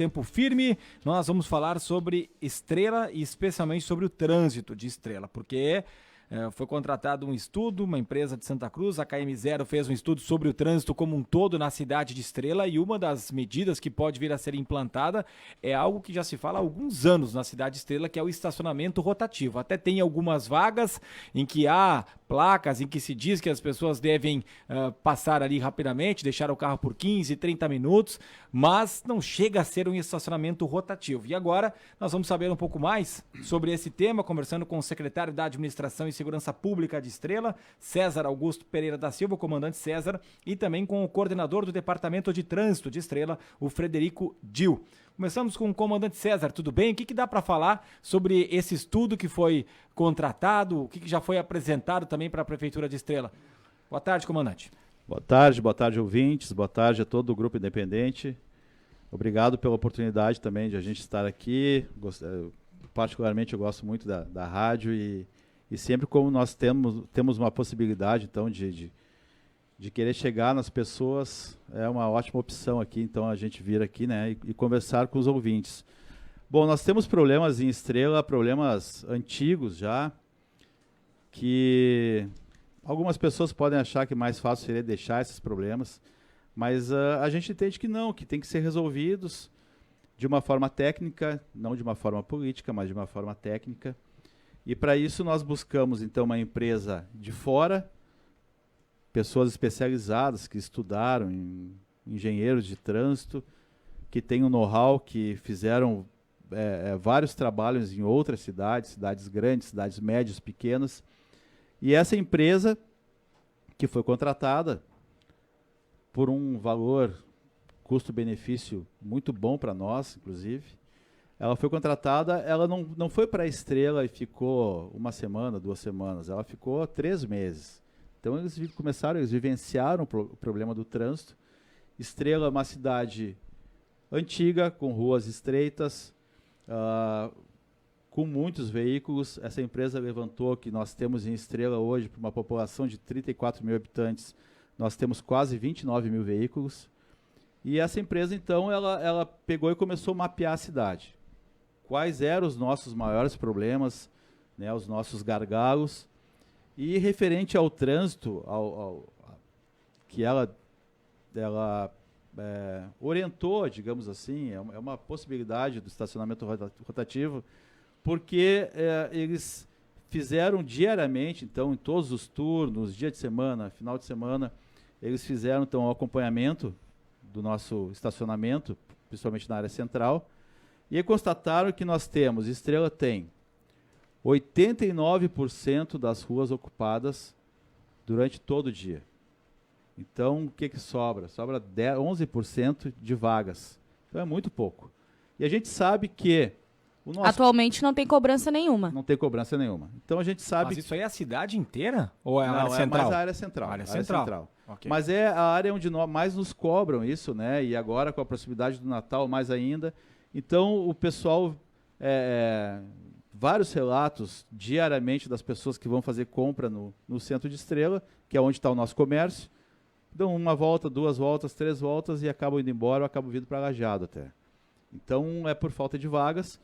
Tempo Firme, nós vamos falar sobre Estrela e especialmente sobre o trânsito de Estrela, porque foi contratado um estudo, uma empresa de Santa Cruz, a KM0 fez um estudo sobre o trânsito como um todo na cidade de Estrela e uma das medidas que pode vir a ser implantada é algo que já se fala há alguns anos na cidade de Estrela, que é o estacionamento rotativo. Até tem algumas vagas em que há placas em que se diz que as pessoas devem passar ali rapidamente, deixar o carro por 15, 30 minutos, mas não chega a ser um estacionamento rotativo. E agora nós vamos saber um pouco mais sobre esse tema, conversando com o secretário da Administração e Segurança Pública de Estrela, César Augusto Pereira da Silva, o comandante César, e também com o coordenador do Departamento de Trânsito de Estrela, o Frederico Dil. Começamos com o comandante César, tudo bem? O que dá para falar sobre esse estudo que foi contratado, o que já foi apresentado também para a Prefeitura de Estrela? Boa tarde, comandante. Boa tarde, ouvintes, boa tarde a todo o Grupo Independente. Obrigado pela oportunidade também de a gente estar aqui. Particularmente eu gosto muito da rádio e sempre como nós temos uma possibilidade então de querer chegar nas pessoas, é uma ótima opção aqui, então a gente vir aqui, né, e conversar com os ouvintes. Bom, nós temos problemas em Estrela, problemas antigos já, que algumas pessoas podem achar que mais fácil seria deixar esses problemas, mas a gente entende que não, que tem que ser resolvidos de uma forma técnica, não de uma forma política, mas de uma forma técnica. E para isso nós buscamos então uma empresa de fora, pessoas especializadas que estudaram, engenheiros de trânsito, que têm um know-how, que fizeram vários trabalhos em outras cidades grandes, cidades médias, pequenas. E essa empresa, que foi contratada por um valor, custo-benefício muito bom para nós, inclusive, ela foi contratada, ela não foi para a Estrela e ficou uma semana, 2 semanas, ela ficou 3 meses. Então eles vivenciaram o problema do trânsito. Estrela é uma cidade antiga, com ruas estreitas, com muitos veículos. Essa empresa levantou que nós temos em Estrela hoje, para uma população de 34 mil habitantes, nós temos quase 29 mil veículos. E essa empresa, então, ela pegou e começou a mapear a cidade. Quais eram os nossos maiores problemas, né, os nossos gargalos. E referente ao trânsito, que ela orientou, digamos assim, é uma possibilidade do estacionamento rotativo, porque eles fizeram diariamente, então, em todos os turnos, dia de semana, final de semana, eles fizeram, então, o acompanhamento do nosso estacionamento, principalmente na área central, e constataram que nós temos, Estrela tem 89% das ruas ocupadas durante todo o dia. Então, o que sobra? Sobra 11% de vagas. Então, é muito pouco. E a gente sabe que o nosso... Atualmente não tem cobrança nenhuma. Não tem cobrança nenhuma. Então, a gente sabe... Mas isso aí é a cidade inteira? Ou é a área central? Não, é mais a área central. A área central. Okay. Mas é a área onde mais nos cobram isso, né? E agora, com a proximidade do Natal, mais ainda. Então, o pessoal... vários relatos diariamente das pessoas que vão fazer compra no centro de Estrela, que é onde está o nosso comércio, dão 1 volta, 2 voltas, 3 voltas e acabam indo embora ou acabam vindo para Lajeado até. Então, é por falta de vagas.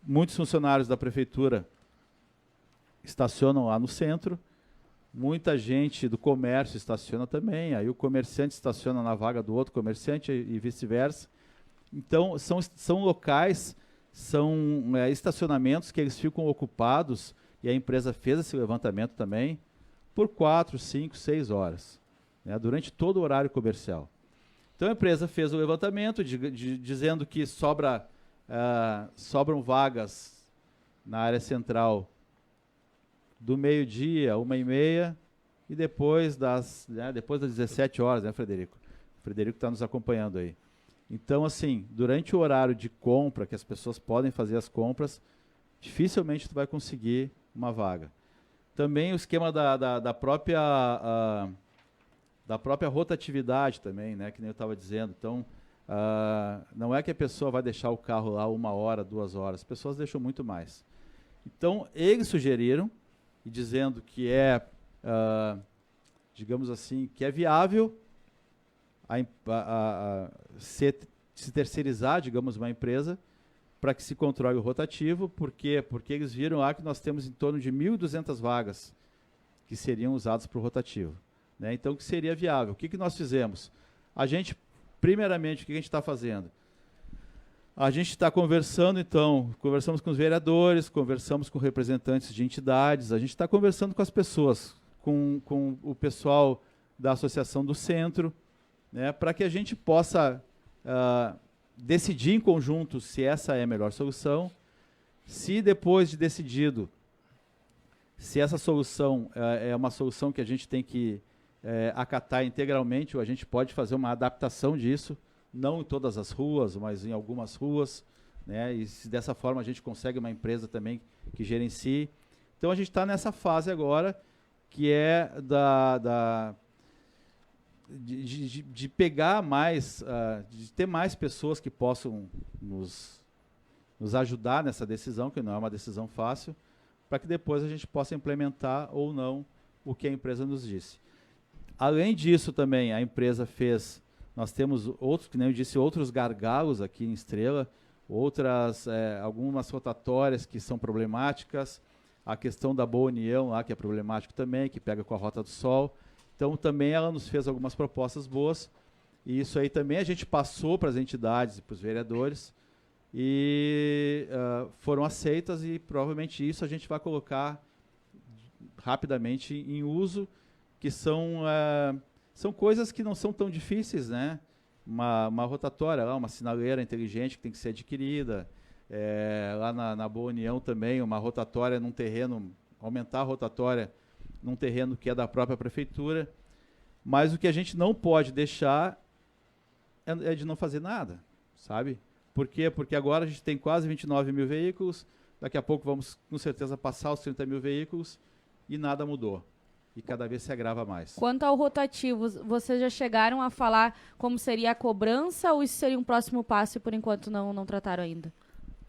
Muitos funcionários da prefeitura estacionam lá no centro, muita gente do comércio estaciona também, aí o comerciante estaciona na vaga do outro comerciante e vice-versa. Então, são locais... São estacionamentos que eles ficam ocupados, e a empresa fez esse levantamento também, por 4, 5, 6 horas, né, durante todo o horário comercial. Então a empresa fez o levantamento dizendo que sobram vagas na área central do meio-dia, 1h30, e depois das 17 horas, né, Frederico? O Frederico está nos acompanhando aí. Então, assim, durante o horário de compra, que as pessoas podem fazer as compras, dificilmente tu vai conseguir uma vaga. Também o esquema da própria rotatividade também, né, que nem eu estava dizendo. Então, não é que a pessoa vai deixar o carro lá 1 hora, 2 horas. As pessoas deixam muito mais. Então, eles sugeriram, e dizendo que digamos assim, que é viável ser se terceirizar, digamos, uma empresa para que se controle o rotativo. Por quê? Porque eles viram lá que nós temos em torno de 1.200 vagas que seriam usadas para o rotativo, né? Então, que seria viável. O que nós fizemos? A gente, primeiramente, o que a gente está fazendo? A gente está conversando, então, conversamos com os vereadores, conversamos com representantes de entidades, a gente está conversando com as pessoas, com o pessoal da Associação do Centro, né, para que a gente possa decidir em conjunto se essa é a melhor solução. Se depois de decidido, se essa solução é uma solução que a gente tem que acatar integralmente, ou a gente pode fazer uma adaptação disso, não em todas as ruas, mas em algumas ruas, né? E se dessa forma a gente consegue uma empresa também que gerencie. Então a gente está nessa fase agora, que é de pegar mais, de ter mais pessoas que possam nos ajudar nessa decisão, que não é uma decisão fácil, para que depois a gente possa implementar ou não o que a empresa nos disse. Além disso também, a empresa fez... Nós temos outros, que nem eu disse, outros gargalos aqui em Estrela, algumas rotatórias que são problemáticas, a questão da Boa União lá, que é problemático também, que pega com a Rota do Sol. Então, também ela nos fez algumas propostas boas, e isso aí também a gente passou para as entidades e para os vereadores, e foram aceitas, e provavelmente isso a gente vai colocar rapidamente em uso, que são coisas que não são tão difíceis, né? Uma rotatória, lá, uma sinaleira inteligente que tem que ser adquirida. Lá na Boa União também, uma rotatória num terreno, aumentar a rotatória num terreno que é da própria prefeitura. Mas o que a gente não pode deixar é de não fazer nada, sabe? Por quê? Porque agora a gente tem quase 29 mil veículos, daqui a pouco vamos com certeza passar os 30 mil veículos e nada mudou. E cada vez se agrava mais. Quanto ao rotativo, vocês já chegaram a falar como seria a cobrança ou isso seria um próximo passo e por enquanto não trataram ainda?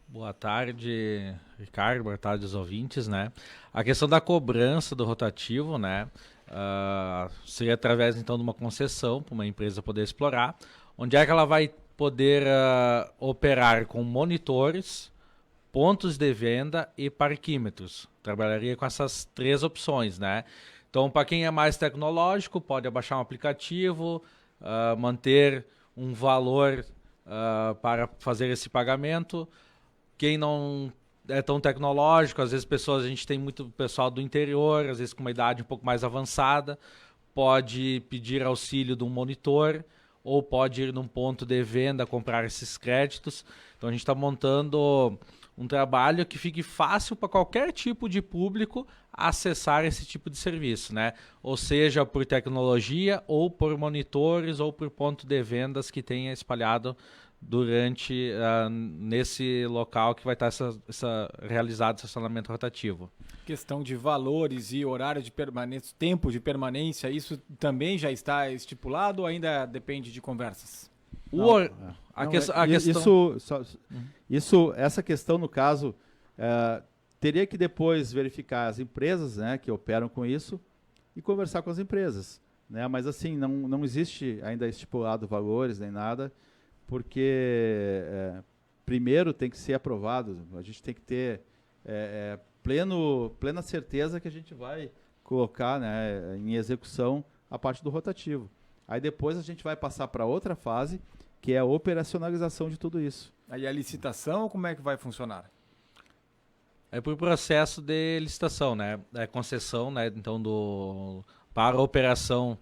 Boa tarde, Ricardo. Boa tarde aos ouvintes, né? A questão da cobrança do rotativo, né? Seria através, então, de uma concessão para uma empresa poder explorar. Onde é que ela vai poder operar com monitores, pontos de venda e parquímetros. Trabalharia com essas 3 opções, né? Então, para quem é mais tecnológico, pode abaixar um aplicativo, manter um valor para fazer esse pagamento. Quem não é tão tecnológico, às vezes a gente tem muito pessoal do interior, às vezes com uma idade um pouco mais avançada, pode pedir auxílio de um monitor ou pode ir num ponto de venda comprar esses créditos. Então, a gente está montando um trabalho que fique fácil para qualquer tipo de público acessar esse tipo de serviço, né? Ou seja, por tecnologia, ou por monitores, ou por ponto de vendas que tenha espalhado durante nesse local que vai estar realizado o estacionamento rotativo. Questão de valores e horário de permanência, tempo de permanência, isso também já está estipulado ou ainda depende de conversas? Essa questão, no caso, teria que depois verificar as empresas, né, que operam com isso e conversar com as empresas, né? Mas assim, não existe ainda estipulado valores nem nada, porque primeiro tem que ser aprovado, a gente tem que ter plena certeza que a gente vai colocar, né, em execução a parte do rotativo. Aí depois a gente vai passar para outra fase, que é a operacionalização de tudo isso. Aí a licitação, como é que vai funcionar? É por processo de licitação, né? É concessão, né? Então, para a operação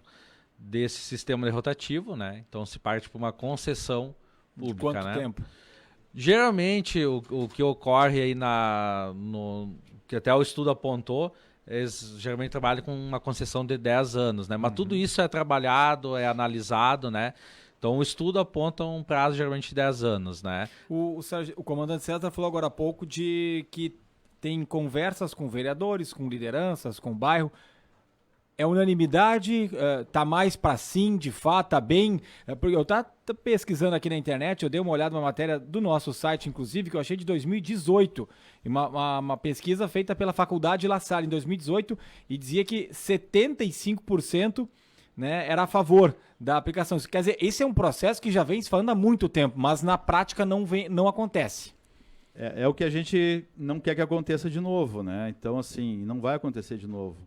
desse sistema de rotativo, né? Então, se parte para uma concessão pública, de quanto né? tempo? Geralmente, o que ocorre aí que até o estudo apontou, eles geralmente trabalham com uma concessão de 10 anos, né? Mas tudo isso é trabalhado, é analisado, né? Então, o estudo aponta um prazo geralmente de 10 anos, né? O comandante César falou agora há pouco de que tem conversas com vereadores, com lideranças, com o bairro. É unanimidade? Tá mais para sim, de fato, tá bem? Porque eu tava pesquisando aqui na internet, eu dei uma olhada numa matéria do nosso site, inclusive, que eu achei de 2018. Uma pesquisa feita pela Faculdade La Salle em 2018 e dizia que 75% né, era a favor da aplicação. Quer dizer, esse é um processo que já vem se falando há muito tempo, mas na prática não acontece. É o que a gente não quer que aconteça de novo, né? Então, assim, não vai acontecer de novo.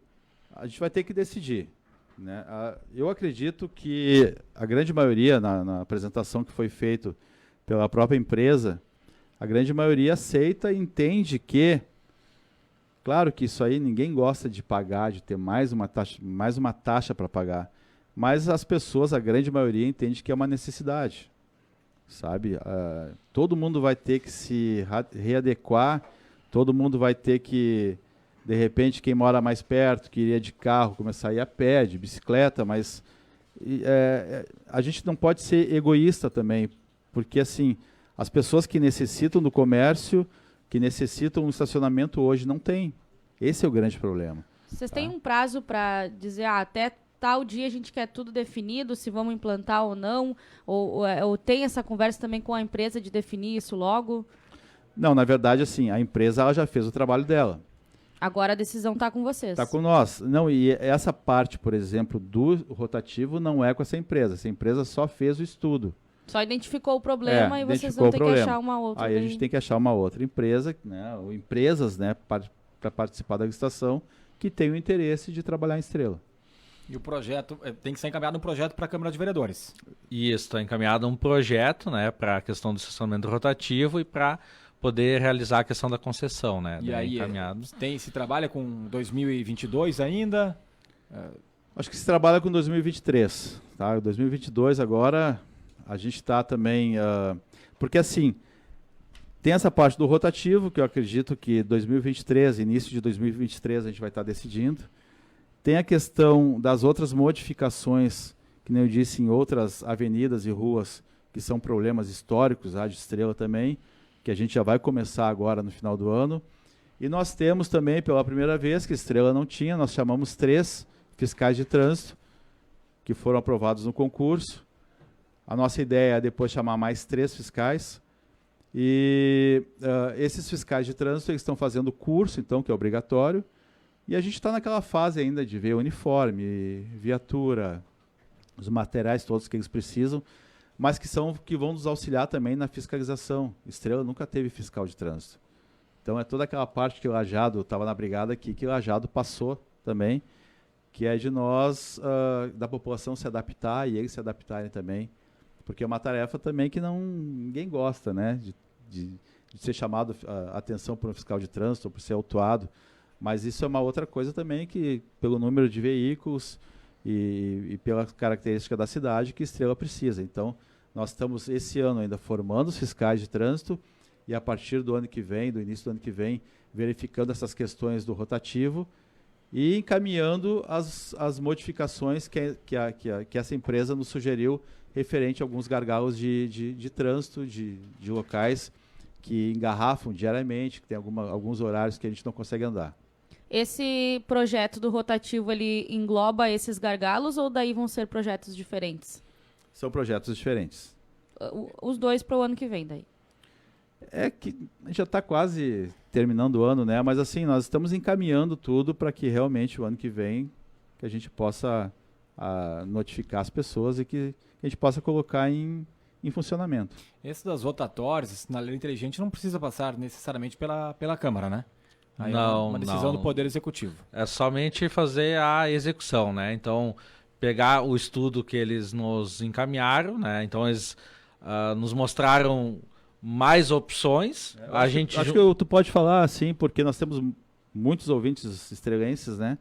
A gente vai ter que decidir, né? Eu acredito que a grande maioria, na apresentação que foi feita pela própria empresa, a grande maioria aceita e entende que, claro que isso aí ninguém gosta de pagar, de ter mais uma taxa para pagar, mas as pessoas, a grande maioria, entende que é uma necessidade. Sabe? Todo mundo vai ter que se readequar, todo mundo vai ter que, de repente, quem mora mais perto, que iria de carro, começar a ir a pé, de bicicleta, mas a gente não pode ser egoísta também, porque assim, as pessoas que necessitam do comércio, que necessitam um estacionamento hoje, não tem. Esse é o grande problema. Vocês têm um prazo para dizer, até tal dia a gente quer tudo definido, se vamos implantar ou não, ou tem essa conversa também com a empresa de definir isso logo? Não, na verdade, assim, a empresa ela já fez o trabalho dela. Agora a decisão está com vocês. Está com nós. Não, e essa parte, por exemplo, do rotativo não é com essa empresa. Essa empresa só fez o estudo. Só identificou o problema e vocês identificou vão ter que achar uma outra. Aí a gente tem que achar uma outra empresa, né, ou empresas, né, para participar da licitação, que tenham interesse de trabalhar em Estrela. E o projeto tem que ser encaminhado um projeto para a Câmara de Vereadores. Isso, está encaminhado um projeto, né, para a questão do estacionamento rotativo e para poder realizar a questão da concessão, né? E aí, se trabalha com 2022 ainda? Acho que se trabalha com 2023, tá? 2022 agora a gente está também, porque assim, tem essa parte do rotativo, que eu acredito que 2023, início de 2023 a gente vai estar decidindo. Tem a questão das outras modificações, que nem eu disse, em outras avenidas e ruas, que são problemas históricos, de Estrela também, que a gente já vai começar agora no final do ano. E nós temos também, pela primeira vez, que Estrela não tinha, nós chamamos 3 fiscais de trânsito, que foram aprovados no concurso. A nossa ideia é depois chamar mais 3 fiscais. E esses fiscais de trânsito eles estão fazendo curso, então, que é obrigatório. E a gente está naquela fase ainda de ver uniforme, viatura, os materiais todos que eles precisam, mas que vão nos auxiliar também na fiscalização. Estrela nunca teve fiscal de trânsito. Então é toda aquela parte que o Lajeado estava na brigada aqui, que o Lajeado passou também, que é de nós, da população se adaptar e eles se adaptarem também, porque é uma tarefa também que ninguém gosta, né, de ser chamado a atenção por um fiscal de trânsito, ou por ser autuado. Mas isso é uma outra coisa também que, pelo número de veículos e pela característica da cidade, que Estrela precisa. Então, nós estamos esse ano ainda formando os fiscais de trânsito e a partir do ano que vem, do início do ano que vem, verificando essas questões do rotativo e encaminhando as modificações que essa empresa nos sugeriu referente a alguns gargalos de trânsito, de locais que engarrafam diariamente, que tem alguns horários que a gente não consegue andar. Esse projeto do rotativo, ele engloba esses gargalos ou daí vão ser projetos diferentes? São projetos diferentes. Os dois para o ano que vem, daí? É que a gente já está quase terminando o ano, né? Mas assim, nós estamos encaminhando tudo para que realmente o ano que vem que a gente possa notificar as pessoas e que a gente possa colocar em funcionamento. Esse das rotatórias, esse sinaleiro inteligente não precisa passar necessariamente pela Câmara, né? Aí não, é uma decisão do Poder Executivo. É somente fazer a execução, né? Então, pegar o estudo que eles nos encaminharam, né? Então, eles nos mostraram mais opções. Acho que tu pode falar assim, porque nós temos muitos ouvintes estrelenses, né?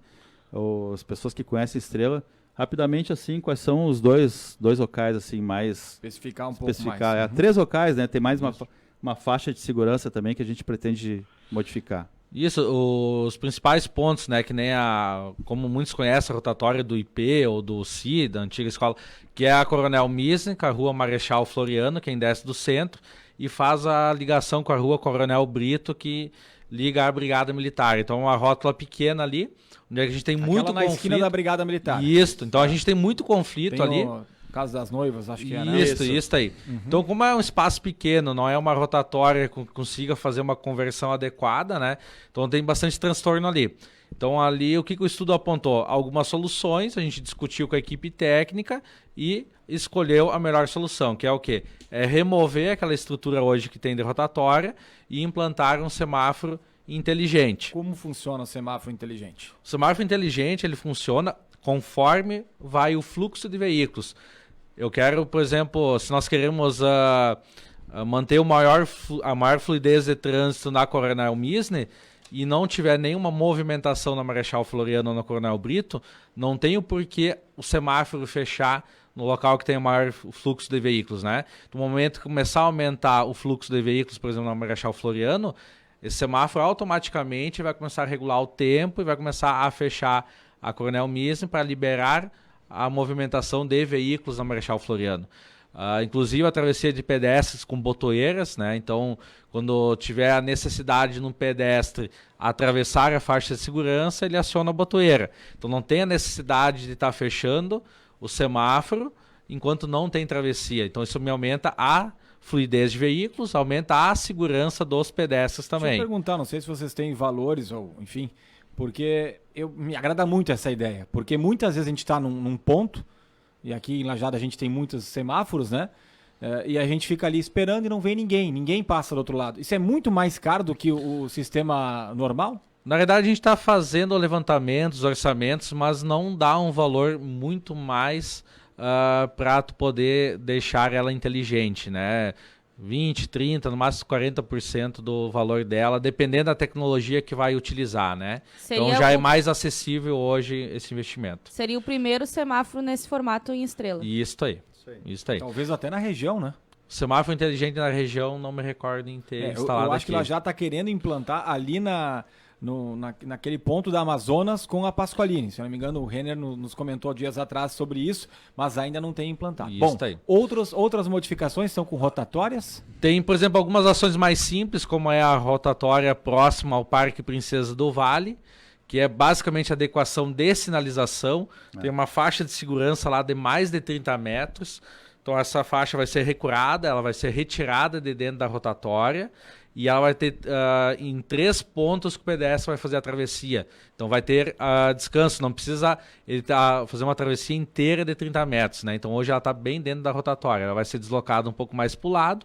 Ou as pessoas que conhecem Estrela. Rapidamente, assim, quais são os dois locais assim mais... Especificar um pouco mais. É, 3 locais, né? Tem mais uma faixa de segurança também que a gente pretende modificar. Isso, os principais pontos, né, que nem como muitos conhecem, a rotatória do IP ou do CI, da antiga escola, que é a Coronel Misnik, a Rua Marechal Floriano, quem desce do centro, e faz a ligação com a Rua Coronel Brito, que liga à Brigada Militar. Então, uma rótula pequena ali, onde a gente tem muito conflito. Na esquina da Brigada Militar. Isso, então a gente tem muito conflito ali. Caso das Noivas, acho que é, né? Isso aí. Uhum. Então, como é um espaço pequeno, não é uma rotatória que consiga fazer uma conversão adequada, né? Então tem bastante transtorno ali. Então ali o que o estudo apontou? Algumas soluções, a gente discutiu com a equipe técnica e escolheu a melhor solução, que é o quê? É remover aquela estrutura hoje que tem de rotatória e implantar um semáforo inteligente. Como funciona o semáforo inteligente? O semáforo inteligente ele funciona conforme vai o fluxo de veículos. Eu quero, por exemplo, se nós queremos manter a maior fluidez de trânsito na Coronel Misne e não tiver nenhuma movimentação na Marechal Floriano ou na Coronel Brito, não tem o porquê o semáforo fechar no local que tem o maior fluxo de veículos, né? No momento que começar a aumentar o fluxo de veículos, por exemplo, na Marechal Floriano, esse semáforo automaticamente vai começar a regular o tempo e vai começar a fechar a Coronel Misne para liberar a movimentação de veículos na Marechal Floriano. Inclusive a travessia de pedestres com botoeiras, né? Então, quando tiver a necessidade num pedestre atravessar a faixa de segurança, ele aciona a botoeira. Então não tem a necessidade de estar fechando o semáforo enquanto não tem travessia. Então isso me aumenta a fluidez de veículos, aumenta a segurança dos pedestres também. Deixa eu perguntar, não sei se vocês têm valores ou enfim, porque me agrada muito essa ideia, porque muitas vezes a gente está num ponto, e aqui em Lajeado a gente tem muitos semáforos, né? E a gente fica ali esperando e não vem ninguém passa do outro lado. Isso é muito mais caro do que o sistema normal? Na verdade, a gente está fazendo levantamentos, orçamentos, mas não dá um valor muito mais para tu poder deixar ela inteligente, né? 20, 30, no máximo 40% do valor dela, dependendo da tecnologia que vai utilizar, né? Então já é mais acessível hoje esse investimento. Seria o primeiro semáforo nesse formato em estrela. Isso aí. Talvez até na região, né? Semáforo inteligente na região, não me recordo em ter instalado eu acho aqui. que ela já está querendo implantar ali naquele ponto da Amazonas com a Pasqualini. Se eu não me engano, o Renner nos comentou dias atrás sobre isso, mas ainda não tem implantado. Isso Bom, aí. outras modificações são com rotatórias? Tem, por exemplo, algumas ações mais simples, como é a rotatória próxima ao Parque Princesa do Vale, que é basicamente adequação de sinalização. Tem uma faixa de segurança lá de mais de 30 metros. Então essa faixa vai ser recurada, ela vai ser retirada de dentro da rotatória e ela vai ter em 3 pontos que o pedestre vai fazer a travessia. Então vai ter descanso, não precisa ele fazer uma travessia inteira de 30 metros, né? Então hoje ela está bem dentro da rotatória, ela vai ser deslocada um pouco mais para o lado,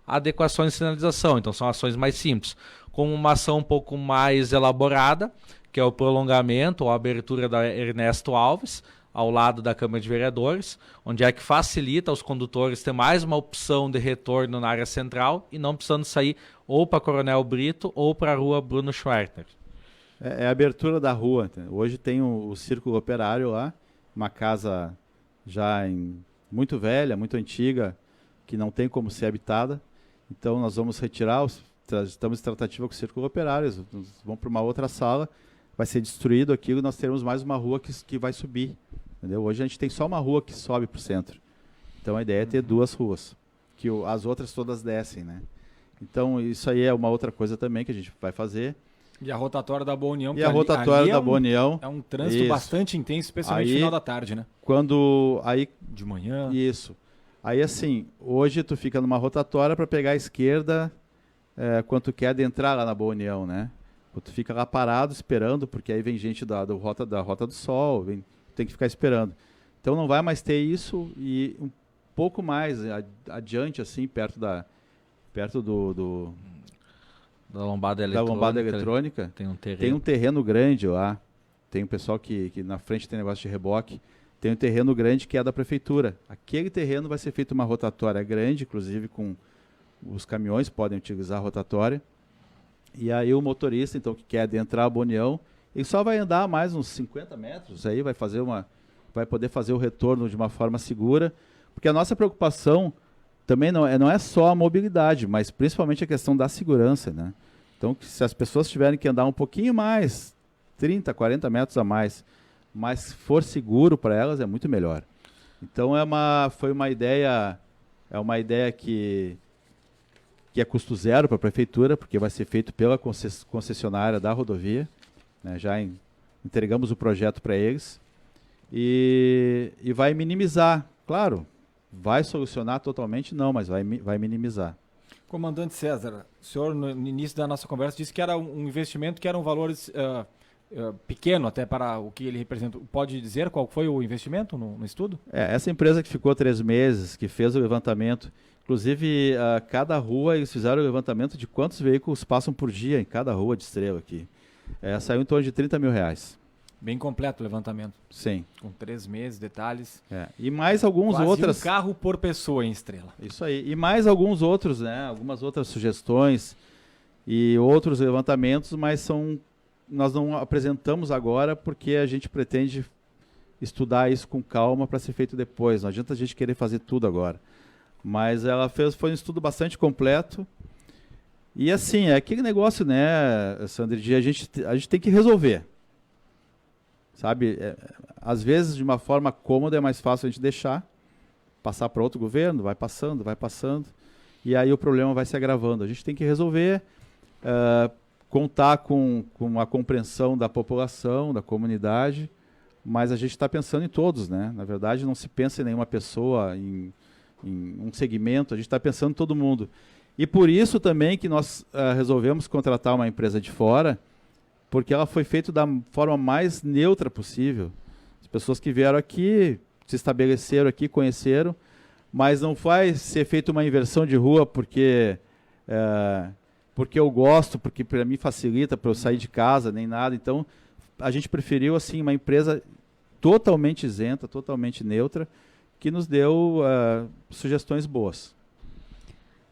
adequações de sinalização, então são ações mais simples. Com uma ação um pouco mais elaborada, que é o prolongamento ou a abertura da Ernesto Alves, ao lado da Câmara de Vereadores, onde é que facilita os condutores ter mais uma opção de retorno na área central e não precisando sair ou para Coronel Brito ou para a rua Bruno Schwertner. É a abertura da rua. Hoje tem o Círculo Operário lá, uma casa já muito velha, muito antiga, que não tem como ser habitada. Então nós vamos retirar, estamos em tratativa com o Círculo Operário, vamos para uma outra sala, vai ser destruído aquilo e nós teremos mais uma rua que vai subir. Entendeu? Hoje a gente tem só uma rua que sobe para o centro. Então a ideia é ter 2 ruas, que as outras todas descem, né? Então isso aí é uma outra coisa também que a gente vai fazer. E a rotatória da Boa União. E a rotatória da Boa União. É um trânsito bastante intenso, especialmente no final da tarde, né? De manhã. Isso. Aí assim, hoje tu fica numa rotatória para pegar a esquerda quando tu quer adentrar lá na Boa União, né? Tu fica lá parado esperando, porque aí vem gente da Rota do Sol, tem que ficar esperando. Então não vai mais ter isso e um pouco mais adiante, assim, perto da lombada eletrônica, tem um terreno grande lá. Tem um pessoal que na frente tem negócio de reboque. Tem um terreno grande que é da prefeitura. Aquele terreno vai ser feita uma rotatória grande, inclusive com os caminhões podem utilizar a rotatória. E aí o motorista, então, que quer adentrar a Boa União, ele só vai andar mais uns 50 metros, aí vai poder fazer o retorno de uma forma segura, porque a nossa preocupação também não é só a mobilidade, mas principalmente a questão da segurança, né? Então, se as pessoas tiverem que andar um pouquinho mais, 30, 40 metros a mais, mas for seguro para elas, é muito melhor. Então, foi uma ideia que é custo zero para a prefeitura, porque vai ser feito pela concessionária da rodovia, né? Já entregamos o projeto para eles e vai minimizar, claro, vai solucionar totalmente não, mas vai minimizar. Comandante César, o senhor no início da nossa conversa disse que era um investimento que eram valores pequeno até para o que ele representa. Pode dizer qual foi o investimento no estudo? Essa empresa que ficou 3 meses, que fez o levantamento, inclusive a cada rua eles fizeram o levantamento de quantos veículos passam por dia em cada rua de Estrela aqui. Saiu em torno de R$30 mil. Bem completo o levantamento. Sim. Com 3 meses, detalhes. E mais alguns Quase outras. um carro por pessoa em Estrela. Isso aí. E mais alguns outros, né? Algumas outras sugestões e outros levantamentos, mas nós não apresentamos agora porque a gente pretende estudar isso com calma para ser feito depois. Não adianta a gente querer fazer tudo agora. Mas foi um estudo bastante completo. E assim, é aquele negócio, né, Sandra, a gente tem que resolver. Sabe, às vezes de uma forma cômoda é mais fácil a gente deixar, passar para outro governo, vai passando, e aí o problema vai se agravando. A gente tem que resolver, contar com a compreensão da população, da comunidade, mas a gente está pensando em todos, né? Na verdade, não se pensa em nenhuma pessoa, em um segmento, a gente está pensando em todo mundo. E por isso também que nós resolvemos contratar uma empresa de fora, porque ela foi feita da forma mais neutra possível. As pessoas que vieram aqui, se estabeleceram aqui, conheceram, mas não vai ser feita uma inversão de rua porque eu gosto, porque para mim facilita para eu sair de casa, nem nada. Então, a gente preferiu assim uma empresa totalmente isenta, totalmente neutra, que nos deu sugestões boas.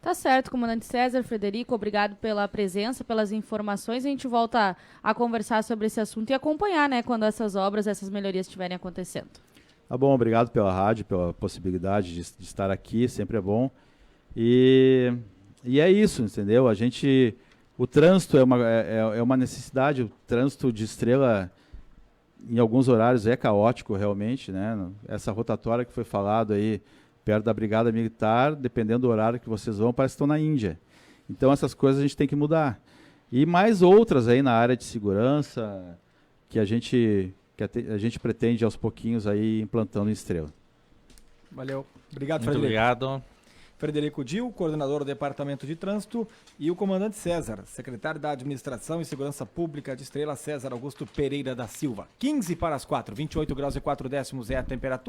Tá certo, comandante César, Frederico, obrigado pela presença, pelas informações. A gente volta a conversar sobre esse assunto e acompanhar, né, quando essas obras, essas melhorias estiverem acontecendo. Tá bom, obrigado pela rádio, pela possibilidade de estar aqui, sempre é bom. E é isso, entendeu? O trânsito é uma necessidade, o trânsito de Estrela, em alguns horários, é caótico realmente, né? Essa rotatória que foi falado aí, perto da Brigada Militar, dependendo do horário que vocês vão, parece que estão na Índia. Então essas coisas a gente tem que mudar. E mais outras aí na área de segurança que a gente pretende aos pouquinhos aí implantando em Estrela. Valeu. Obrigado, Muito Frederico. obrigado. Frederico Dil, coordenador do Departamento de Trânsito, e o comandante César, secretário da Administração e Segurança Pública de Estrela, César Augusto Pereira da Silva. 15 para as 4, 28 graus e 4 décimos é a temperatura.